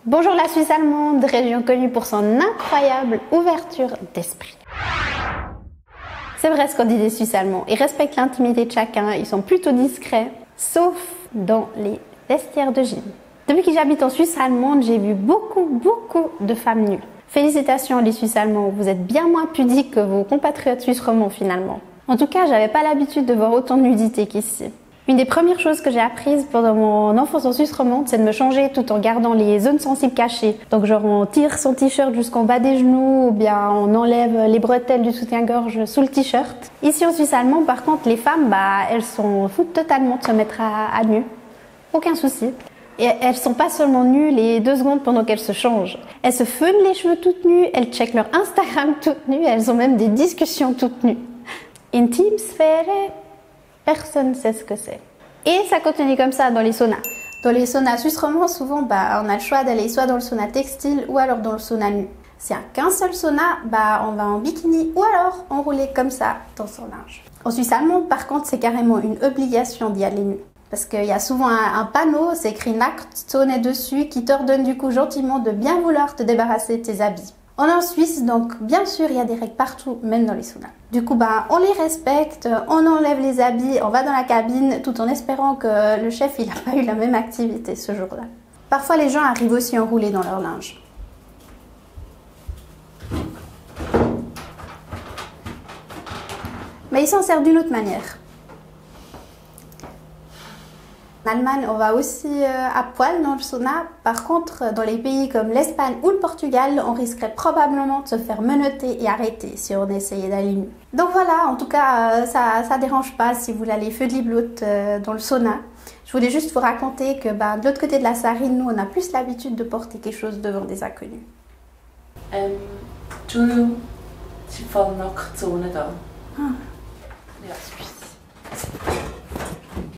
Bonjour la Suisse allemande, région connue pour son incroyable ouverture d'esprit. C'est vrai ce qu'on dit des Suisses allemands, ils respectent l'intimité de chacun, ils sont plutôt discrets, sauf dans les vestiaires de gym. Depuis que j'habite en Suisse allemande, j'ai vu beaucoup de femmes nues. Félicitations les Suisses allemands, vous êtes bien moins pudiques que vos compatriotes suisses romands finalement. En tout cas, j'avais pas l'habitude de voir autant de nudité qu'ici. Une des premières choses que j'ai apprises pendant mon enfance en Suisse romande, c'est de me changer tout en gardant les zones sensibles cachées. Donc genre on tire son t-shirt jusqu'en bas des genoux ou bien on enlève les bretelles du soutien-gorge sous le t-shirt. Ici en Suisse allemande, par contre, les femmes, elles s'en foutent totalement de se mettre à nu. Aucun souci. Et elles sont pas seulement nues les 2 secondes pendant qu'elles se changent. Elles se feunent les cheveux toutes nues, elles checkent leur Instagram toutes nues, elles ont même des discussions toutes nues. Intime sphère, personne ne sait ce que c'est. Et ça continue comme ça dans les saunas. Dans les saunas suisses romands, souvent, on a le choix d'aller soit dans le sauna textile ou alors dans le sauna nu. S'il n'y a qu'un seul sauna, on va en bikini ou alors enroulé comme ça dans son linge. En Suisse allemande, par contre, c'est carrément une obligation d'y aller nu. Parce qu'il y a souvent un panneau, c'est écrit Nacktzone dessus, qui t'ordonne du coup gentiment de bien vouloir te débarrasser de tes habits. On est en Suisse, donc bien sûr, il y a des règles partout, même dans les saunas. Du coup, on les respecte, on enlève les habits, on va dans la cabine, tout en espérant que le chef, il n'a pas eu la même activité ce jour-là. Parfois, les gens arrivent aussi enroulés dans leur linge. Mais ils s'en servent d'une autre manière. En Allemagne, on va aussi à poil dans le sauna. Par contre, dans les pays comme l'Espagne ou le Portugal, on risquerait probablement de se faire menotter et arrêter si on essayait d'aller nu. Donc voilà, en tout cas, ça dérange pas si vous voulez aller feu de l'ibloute dans le sauna. Je voulais juste vous raconter que de l'autre côté de la Sarine, nous, on a plus l'habitude de porter quelque chose devant des inconnus. Entschuldigung, sie fallen Nacktzone da. Ah. Ja.